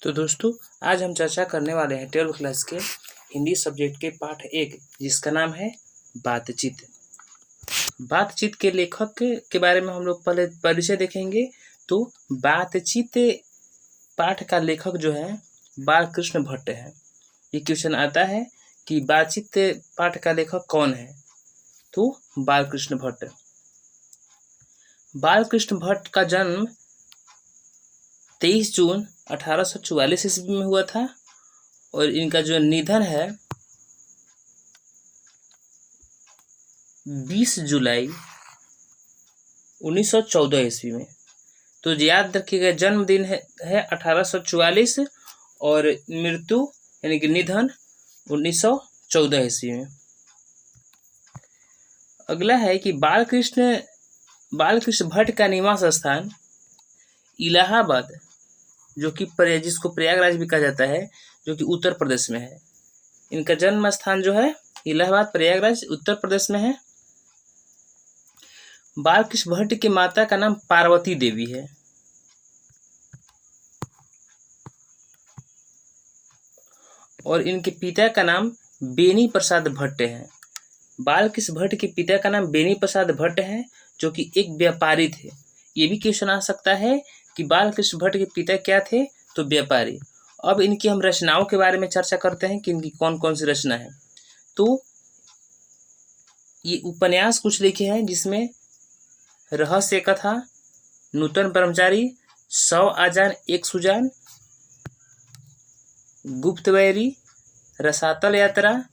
तो दोस्तों आज हम चर्चा करने वाले हैं 12वीं क्लास के हिंदी सब्जेक्ट के पाठ 1 जिसका नाम है बातचीत। बातचीत के लेखक के बारे में हम लोग पहले परिचय देखेंगे। तो बातचीत पाठ का लेखक जो है बालकृष्ण भट्ट है। ये क्वेश्चन आता है कि बातचीत पाठ का लेखक कौन है, तो बालकृष्ण भट्ट। बालकृष्ण भट्ट का जन्म 23 जून 1844 ईस्वी में हुआ था और इनका जो निधन है 20 जुलाई 1914 ईस्वी में। तो याद रखिएगा, जन्मदिन है 1844 और मृत्यु यानी कि निधन 1914 ईस्वी में। अगला है कि बालकृष्ण भट्ट का निवास स्थान इलाहाबाद, जो कि जिसको प्रयागराज भी कहा जाता है, जो कि उत्तर प्रदेश में है। इनका जन्म स्थान जो है इलाहाबाद प्रयागराज उत्तर प्रदेश में है। बालकृष्ण भट्ट की माता का नाम पार्वती देवी है और इनके पिता का नाम बेनी प्रसाद भट्ट है। बालकृष्ण भट्ट के पिता का नाम बेनी प्रसाद भट्ट है, जो कि एक व्यापारी थे। ये भी क्वेश्चन आ सकता है कि बालकृष्ण भट्ट के पिता क्या थे, तो व्यापारी। अब इनकी हम रचनाओं के बारे में चर्चा करते हैं कि इनकी कौन कौन सी रचना है। तो ये उपन्यास कुछ लिखे हैं, जिसमें रहस्य कथा, नूतन ब्रह्मचारी, 100 आजान एक सुजान, गुप्तवैरी, रसातल यात्रा,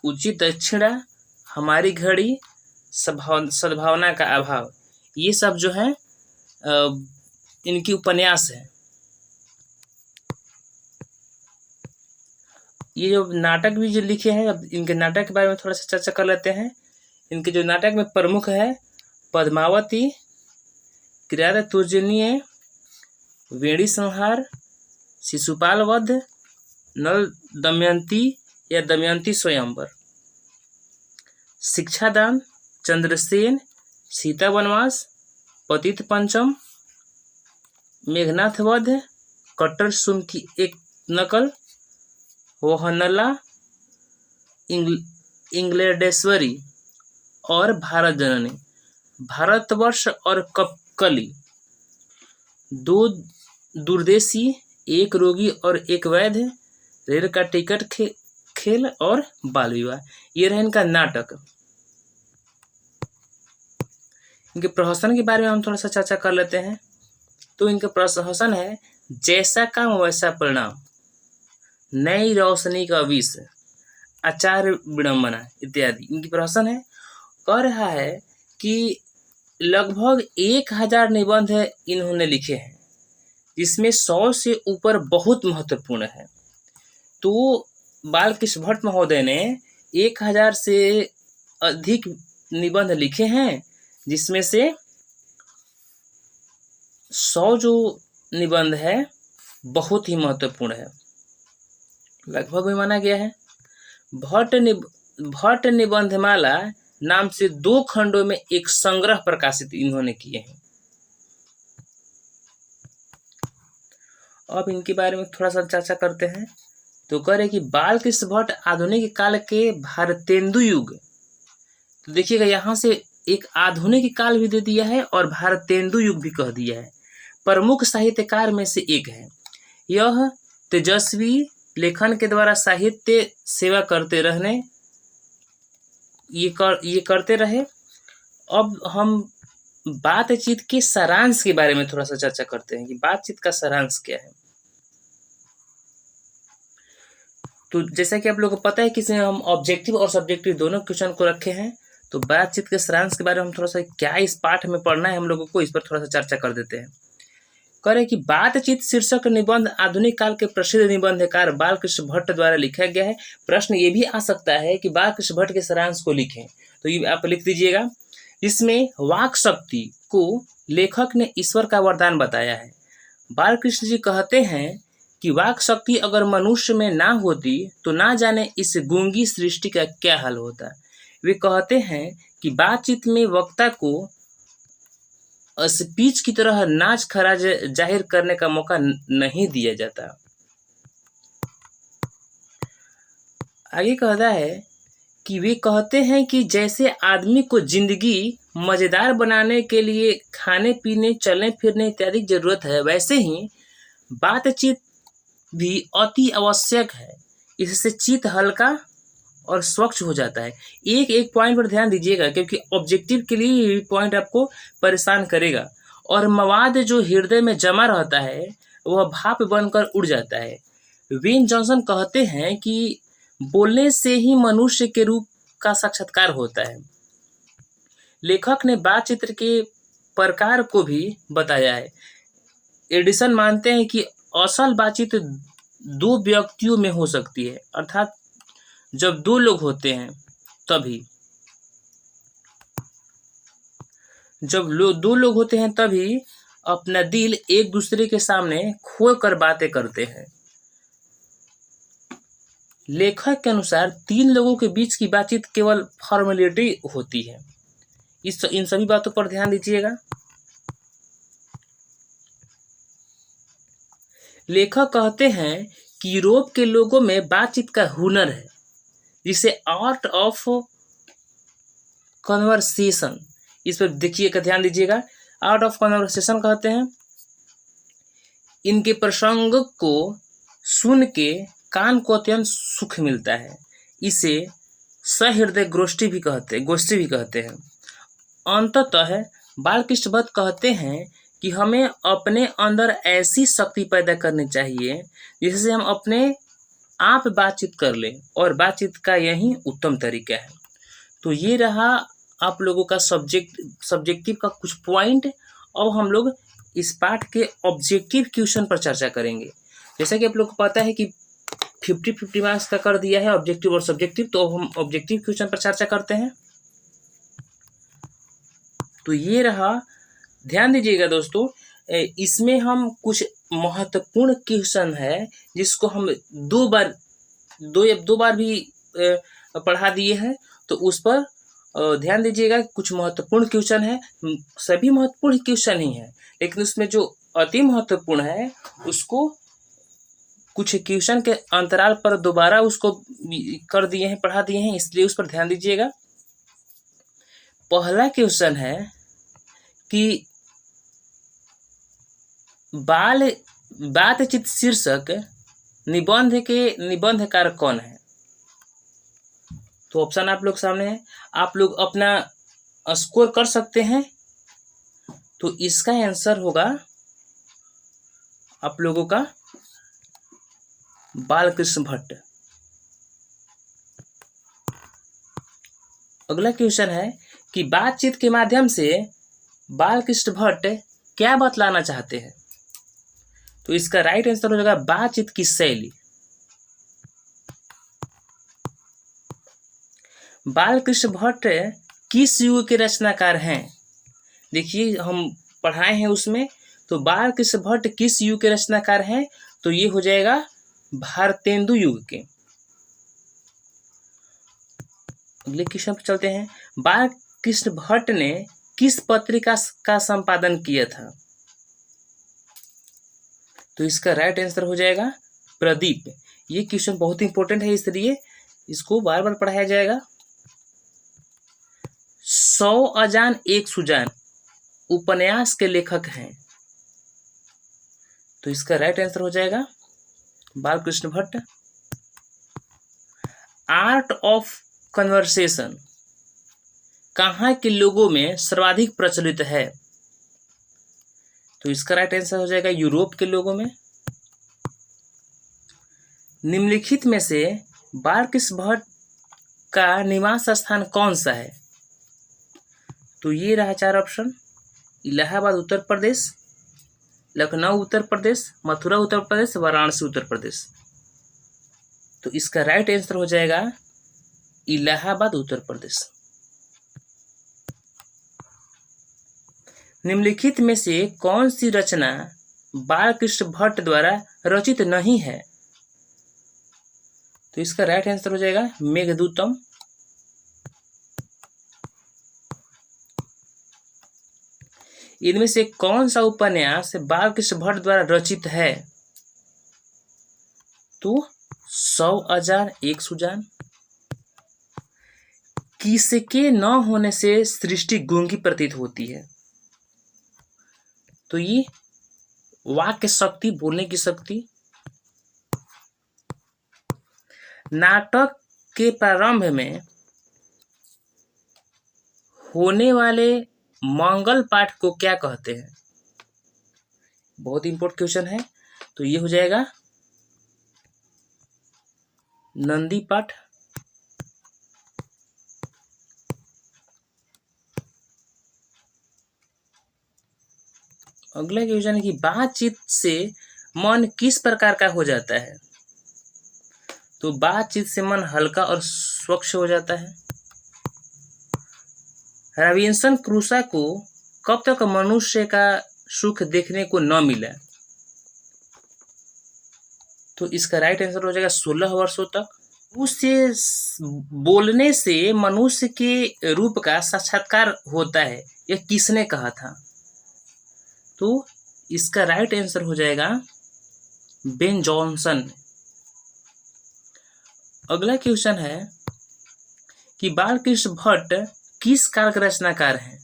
उचित दक्षिणा, हमारी घड़ी, सद्भावना का अभाव, ये सब जो है इनकी उपन्यास है। ये जो नाटक भी जो लिखे हैं, अब इनके नाटक के बारे में थोड़ा सा चर्चा कर लेते हैं। इनके जो नाटक में प्रमुख है पद्मावती, किराता तुर्जनीय, वेणी संहार, शिशुपाल वध, नल दमयंती या दमयंती स्वयंवर, शिक्षादान, चंद्रसेन, सीता वनवास, पतित पंचम, मेघनाथ वध, कट्टर सुम की एक नकल, वहनला, इंग्लैंडेश्वरी और भारत जननी, भारतवर्ष और कपकली, दो दूरदेशी, एक रोगी और एक वैद्य, रेल का टिकट खेल और बाल विवाह, ये रहे इनका नाटक। इनके प्रहसन के बारे में हम थोड़ा सा चर्चा कर लेते हैं। तो इनका प्रहसन है जैसा काम वैसा परिणाम, नई रोशनी का विष, आचार्य विडंबना इत्यादि इनकी प्रहसन है। कह रहा है कि लगभग 1000 निबंध इन्होंने लिखे हैं, जिसमें 100 से ऊपर बहुत महत्वपूर्ण है। तो बालकृष्ण भट्ट महोदय ने 1000 से अधिक निबंध लिखे हैं, जिसमें से 100 जो निबंध है बहुत ही महत्वपूर्ण है, लगभग भी माना गया है। भट्ट निबंधमाला नाम से 2 खंडों में एक संग्रह प्रकाशित इन्होंने किए हैं। अब इनके बारे में थोड़ा सा चर्चा करते हैं। तो कह रहे कि बालकृष्ण भट्ट आधुनिक काल के भारतेंदु युग, तो देखिएगा यहाँ से एक आधुनिक काल भी दे दिया है और भारतेंदु युग भी कह दिया है। प्रमुख साहित्यकार में से एक है। यह तेजस्वी लेखन के द्वारा साहित्य सेवा करते रहने ये करते रहे। अब हम बातचीत के सारांश के बारे में थोड़ा सा चर्चा करते हैं कि बातचीत का सारांश क्या है। तो जैसा कि आप लोगों को पता है कि हम ऑब्जेक्टिव और सब्जेक्टिव दोनों क्वेश्चन को रखे हैं। तो बातचीत के सारांश के बारे में हम थोड़ा सा क्या इस पाठ में पढ़ना है हम लोगों को, इस पर थोड़ा सा चर्चा कर देते हैं। कह रहे कि बातचीत शीर्षक निबंध आधुनिक काल के प्रसिद्ध निबंधकार बालकृष्ण भट्ट द्वारा लिखा गया है। प्रश्न ये भी आ सकता है कि बालकृष्ण भट्ट के सारांश को लिखें, तो ये आप लिख दीजिएगा। इसमें वाक शक्ति को लेखक ने ईश्वर का वरदान बताया है। बालकृष्ण जी कहते हैं कि वाक शक्ति अगर मनुष्य में ना होती तो ना जाने इस गूंगी सृष्टि का क्या हाल होता। वे कहते हैं कि बातचीत में वक्ता को स्पीच की तरह नाच खराज जाहिर करने का मौका नहीं दिया जाता। आगे कहता है कि वे कहते हैं कि जैसे आदमी को जिंदगी मजेदार बनाने के लिए खाने पीने चलने फिरने इत्यादि की जरूरत है, वैसे ही बातचीत भी अति आवश्यक है। इससे चित्त हल्का और स्वच्छ हो जाता है। एक एक पॉइंट पर ध्यान दीजिएगा, क्योंकि ऑब्जेक्टिव के लिए ये पॉइंट आपको परेशान करेगा। और मवाद जो हृदय में जमा रहता है वह भाप बनकर उड़ जाता है। वेन जॉनसन कहते हैं कि बोलने से ही मनुष्य के रूप का साक्षात्कार होता है। लेखक ने बातचीत के प्रकार को भी बताया है। एडिसन मानते हैं कि असल बातचीत दो व्यक्तियों में हो सकती है, अर्थात जब दो लोग होते हैं तभी, दो लोग होते हैं तभी अपना दिल एक दूसरे के सामने खोल कर बातें करते हैं। लेखक के अनुसार तीन लोगों के बीच की बातचीत केवल फॉर्मेलिटी होती है। इन सभी बातों पर ध्यान दीजिएगा। लेखक कहते हैं कि यूरोप के लोगों में बातचीत का हुनर है, जिसे आर्ट ऑफ कन्वर्सेशन, इस पर देखिएगा, ध्यान दीजिएगा। आर्ट ऑफ कन्वर्सेशन कहते हैं इनके प्रसंग को सुन के कान को अत्यंत सुख मिलता है। इसे सहृदय गोष्ठी भी कहते हैं। अंततः बालकृष्ण भट्ट कहते हैं कि हमें अपने अंदर ऐसी शक्ति पैदा करनी चाहिए जिससे हम अपने आप बातचीत कर लें, और बातचीत का यही उत्तम तरीका है। तो ये रहा आप लोगों का सब्जेक्टिव का कुछ पॉइंट। अब हम लोग इस पाठ के ऑब्जेक्टिव क्वेश्चन पर चर्चा करेंगे। जैसा कि आप लोग को पता है कि 50-50 मार्क्स का कर दिया है ऑब्जेक्टिव और सब्जेक्टिव, तो अब हम ऑब्जेक्टिव क्वेश्चन पर चर्चा करते हैं। तो ये रहा, ध्यान दीजिएगा दोस्तों, इसमें हम कुछ महत्वपूर्ण क्वेश्चन है जिसको हम दो बार भी पढ़ा दिए हैं, तो उस पर ध्यान दीजिएगा। कुछ महत्वपूर्ण क्वेश्चन है, सभी महत्वपूर्ण क्वेश्चन ही है, लेकिन उसमें जो अति महत्वपूर्ण है उसको कुछ क्वेश्चन के अंतराल पर दोबारा उसको कर दिए हैं, पढ़ा दिए हैं, इसलिए उस पर ध्यान दीजिएगा। पहला क्वेश्चन है कि बातचीत शीर्षक निबंधकार कौन है। तो ऑप्शन आप लोग सामने है, आप लोग अपना स्कोर कर सकते हैं। तो इसका आंसर होगा आप लोगों का बालकृष्ण भट्ट। अगला क्वेश्चन है कि बातचीत के माध्यम से बालकृष्ण भट्ट क्या बतलाना चाहते हैं। तो इसका राइट आंसर हो जाएगा बातचीत की शैली। बालकृष्ण भट्ट किस युग के रचनाकार हैं। देखिए हम पढ़ाए हैं उसमें, तो बालकृष्ण भट्ट किस युग के रचनाकार हैं, तो ये हो जाएगा भारतेंदु युग के। अगले क्वेश्चन पर चलते हैं। बालकृष्ण भट्ट ने किस पत्रिका का संपादन किया था। तो इसका राइट आंसर हो जाएगा प्रदीप। ये क्वेश्चन बहुत इंपॉर्टेंट है, इसलिए इसको बार बार पढ़ाया जाएगा। 100 अजान एक सुजान उपन्यास के लेखक हैं। तो इसका राइट आंसर हो जाएगा Balkrishna Bhatt. Art of conversation कहाँ के लोगों में सर्वाधिक प्रचलित है। तो इसका राइट आंसर हो जाएगा यूरोप के लोगों में। निम्नलिखित में से बालकृष्ण भट्ट का निवास स्थान कौन सा है। तो ये रहा 4 ऑप्शन। इलाहाबाद उत्तर प्रदेश, लखनऊ उत्तर प्रदेश, मथुरा उत्तर प्रदेश, वाराणसी उत्तर प्रदेश। तो इसका राइट आंसर हो जाएगा इलाहाबाद उत्तर प्रदेश। निम्नलिखित में से कौन सी रचना बालकृष्ण भट्ट द्वारा रचित नहीं है। तो इसका राइट आंसर हो जाएगा मेघदूतम। इनमें से कौन सा उपन्यास बालकृष्ण भट्ट द्वारा रचित है? तो 100 अजार एक सुजान, किसके न होने से सृष्टि गूंगी प्रतीत होती है? तो ये वाक्य शक्ति, बोलने की शक्ति। नाटक के प्रारंभ में होने वाले मंगल पाठ को क्या कहते हैं? बहुत इंपॉर्टेंट क्वेश्चन है। तो ये हो जाएगा नंदी पाठ। अगला क्वेश्चन है कि बातचीत से मन किस प्रकार का हो जाता है? तो बातचीत से मन हल्का और स्वच्छ हो जाता है। रॉबिन्सन क्रूसो को कब तक मनुष्य का सुख देखने को न मिला? तो इसका राइट आंसर हो जाएगा 16 वर्षों तक। उससे बोलने से मनुष्य के रूप का साक्षात्कार होता है, यह किसने कहा था? तो इसका राइट आंसर हो जाएगा बेन जॉनसन। अगला क्वेश्चन है कि बालकृष्ण भट्ट किस काल के रचनाकार हैं?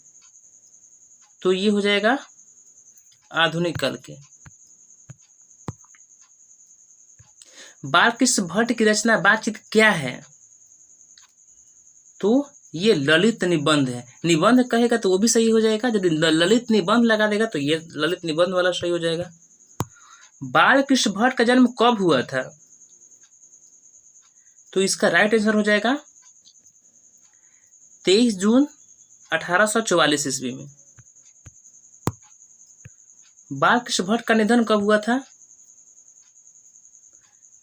तो ये हो जाएगा आधुनिक काल के। बालकृष्ण भट्ट की रचना बातचीत क्या है? तो ये ललित निबंध है। निबंध कहेगा तो वो भी सही हो जाएगा, यदि ललित निबंध लगा देगा तो ये ललित निबंध वाला सही हो जाएगा। बालकृष्ण भट्ट का जन्म कब हुआ था? तो इसका राइट आंसर हो जाएगा 23 जून 1844 ईस्वी में। बालकृष्ण भट्ट का निधन कब हुआ था?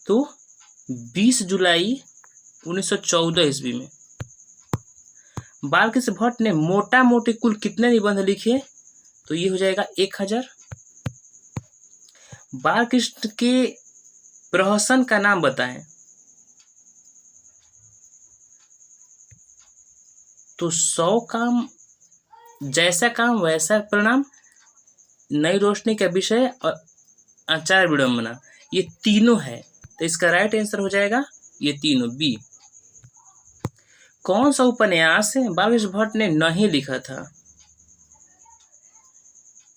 तो 20 जुलाई 1914 ईस्वी में। बालकृष्ण भट्ट ने मोटा मोटी कुल कितने निबंध लिखे? तो ये हो जाएगा 1000। बालकृष्ण के प्रहसन का नाम बताएं। तो 100 काम, जैसा काम वैसा परिणाम, नई रोशनी का विषय और आचार विडंबना, ये तीनों है। तो इसका राइट आंसर हो जाएगा ये तीनों, बी। कौन सा उपन्यास बालकृष्ण भट्ट ने नहीं लिखा था?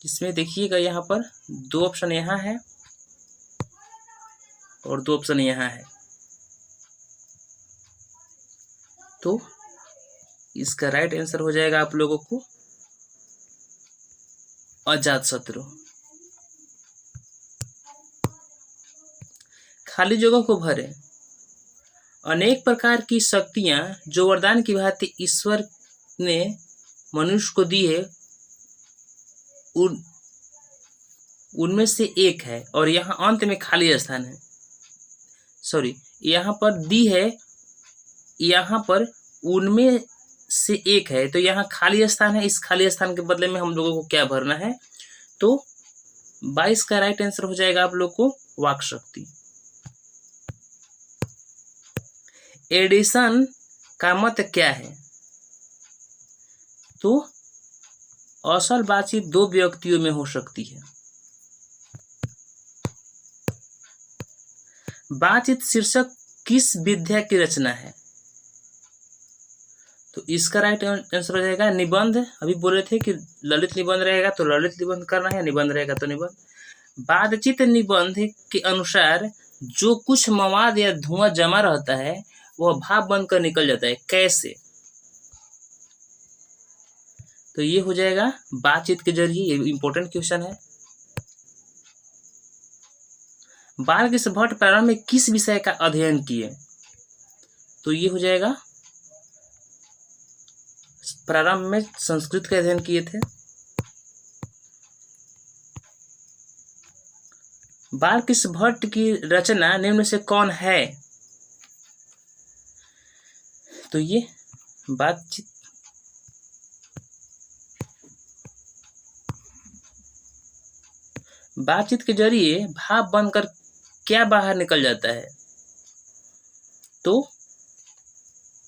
इसमें देखिएगा यहाँ पर 2 ऑप्शन यहाँ है और 2 ऑप्शन यहाँ है। तो इसका राइट आंसर हो जाएगा आप लोगों को अजातशत्रु। खाली जगह को भरे। अनेक प्रकार की शक्तियां जो वरदान की भांति ईश्वर ने मनुष्य को दी है, उनमें से एक है, और यहाँ अंत में खाली स्थान है। सॉरी, यहाँ पर दी है, यहाँ पर उनमें से एक है, तो यहाँ खाली स्थान है। इस खाली स्थान के बदले में हम लोगों को क्या भरना है? तो 22 का राइट आंसर हो जाएगा आप लोग को वाक शक्ति। एडिशन का मत क्या है? तो असल बातचीत 2 व्यक्तियों में हो सकती है। बातचीत शीर्षक किस विद्या की रचना है? तो इसका राइट आंसर हो जाएगा निबंध। अभी बोले थे कि ललित निबंध रहेगा तो ललित निबंध करना है, निबंध रहेगा तो निबंध। बातचीत निबंध के अनुसार जो कुछ मवाद या धुआं जमा रहता है वह भाप बनकर निकल जाता है, कैसे? तो ये हो जाएगा बातचीत के जरिए। ये इंपॉर्टेंट क्वेश्चन है। बालकृष्ण भट्ट प्रारंभ में किस विषय का अध्ययन किए? तो ये हो जाएगा प्रारंभ में संस्कृत का अध्ययन किए थे। बालकृष्ण भट्ट की रचना निम्न में से कौन है? तो ये बातचीत। बातचीत के जरिए भाप बनकर क्या बाहर निकल जाता है? तो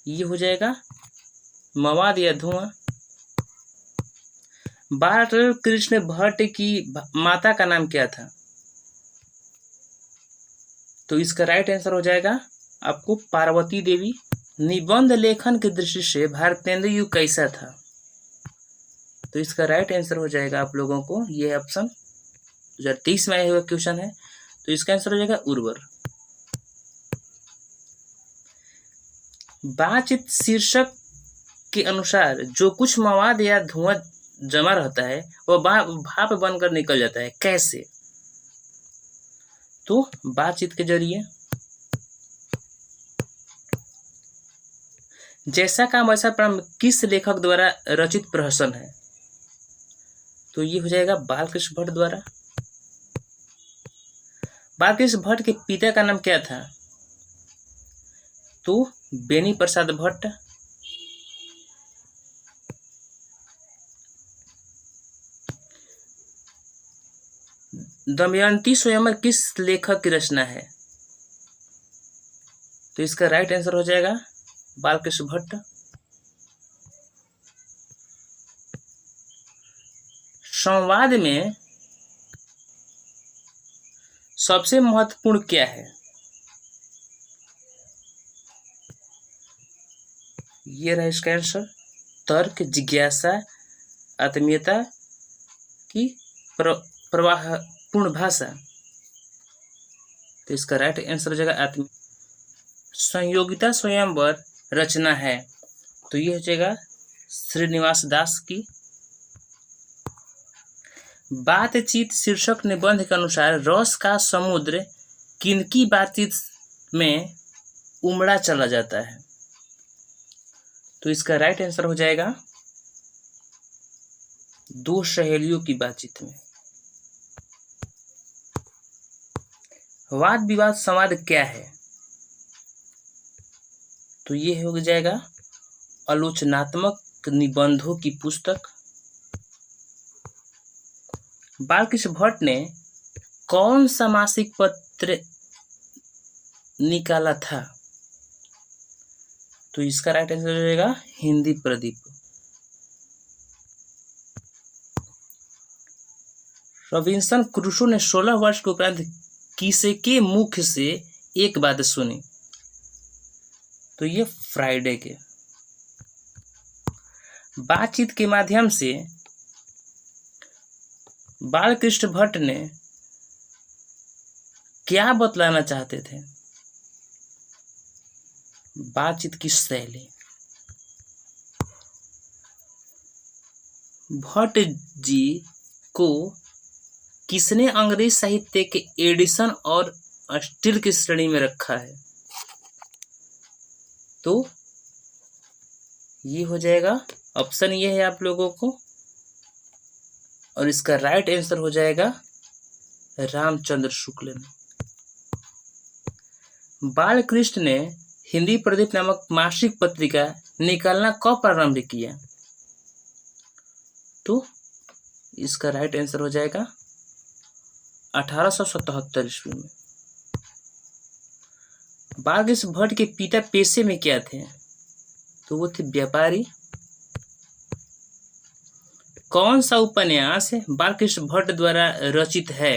ये हो जाएगा मवाद या धुआं। बालकृष्ण भट्ट की माता का नाम क्या था? तो इसका राइट आंसर हो जाएगा आपको पार्वती देवी। निबंध लेखन की दृष्टि से भारतेंदु युग कैसा था? तो इसका राइट आंसर हो जाएगा आप लोगों को ये ऑप्शन 2023 में आया हुआ क्वेश्चन है, तो इसका आंसर हो जाएगा उर्वर। बातचीत शीर्षक के अनुसार जो कुछ मवाद या धुआं जमा रहता है वह भाप बनकर निकल जाता है, कैसे? तो बातचीत के जरिए। जैसा काम वैसा प्रारंभ किस लेखक द्वारा रचित प्रहसन है? तो ये हो जाएगा बालकृष्ण भट्ट द्वारा। बालकृष्ण भट्ट के पिता का नाम क्या था? तो बेनी प्रसाद भट्ट। दमयंती स्वयंवर किस लेखक की रचना है? तो इसका राइट आंसर हो जाएगा बालकृष्ण भट्ट। संवाद में सबसे महत्वपूर्ण क्या है? ये रहा इसका आंसर। तर्क, जिज्ञासा, आत्मीयता की प्रवाहपूर्ण भाषा। तो इसका राइट आंसर हो जाएगा आत्मीय। संयोगिता स्वयंवर रचना है, तो ये हो जाएगा श्रीनिवास दास की। बातचीत शीर्षक निबंध के अनुसार रस का समुद्र किनकी बातचीत में उमड़ा चला जाता है? तो इसका राइट आंसर हो जाएगा दो सहेलियों की बातचीत में। वाद विवाद संवाद क्या है? तो ये हो जाएगा आलोचनात्मक निबंधों की पुस्तक। बालकृष्ण भट्ट ने कौन सा मासिक पत्र निकाला था? तो इसका राइट आंसर हो जाएगा हिंदी प्रदीप। रॉबिन्सन क्रूसो ने 16 वर्ष के उपरांत किसके मुख से एक बात सुनी? तो ये फ्राइडे के। बातचीत के माध्यम से बालकृष्ण भट्ट ने क्या बतलाना चाहते थे? बातचीत की शैली। भट्ट जी को किसने अंग्रेज साहित्य के एडिशन और स्टील की श्रेणी में रखा है? तो ये हो जाएगा ऑप्शन ये है आप लोगों को, और इसका राइट आंसर हो जाएगा रामचंद्र शुक्ल ने। बालकृष्ण ने हिंदी प्रदीप नामक मासिक पत्रिका निकालना कब प्रारंभ किया? तो इसका राइट आंसर हो जाएगा 1877 ईस्वी में। बालकृष्ण भट्ट के पिता पेशे में क्या थे? तो वो थे व्यापारी। कौन सा उपन्यास बालकृष्ण भट्ट द्वारा रचित है?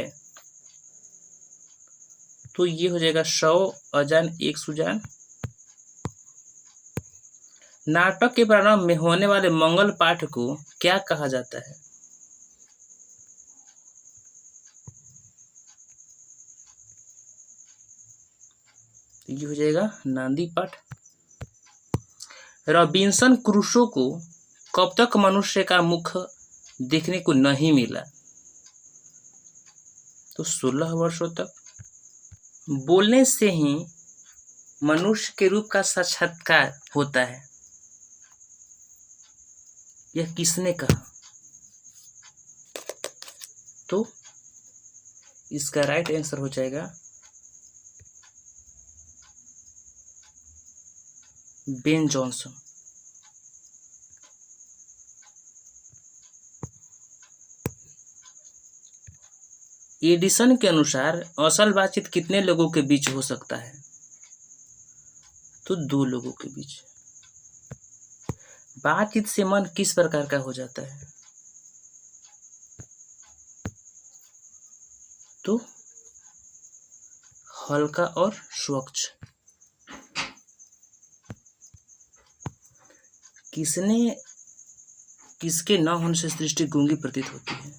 तो ये हो जाएगा 100 अजान एक सुजान। नाटक के प्रारंभ में होने वाले मंगल पाठ को क्या कहा जाता है? ये हो जाएगा नांदी पाठ। रॉबिन्सन क्रूसो को कब तक मनुष्य का मुख देखने को नहीं मिला? तो 16 वर्षों तक। बोलने से ही मनुष्य के रूप का साक्षात्कार होता है, यह किसने कहा? तो इसका राइट आंसर हो जाएगा बेन जॉनसन। एडिसन के अनुसार असल बातचीत कितने लोगों के बीच हो सकता है? तो 2 लोगों के बीच। बातचीत से मन किस प्रकार का हो जाता है? तो हल्का और स्वच्छ। किसके न होने से सृष्टि गूंगी प्रतीत होती है?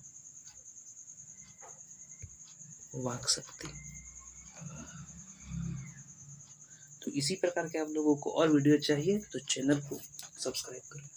वाक शक्ति। तो इसी प्रकार के आप लोगों को और वीडियो चाहिए तो चैनल को सब्सक्राइब करें।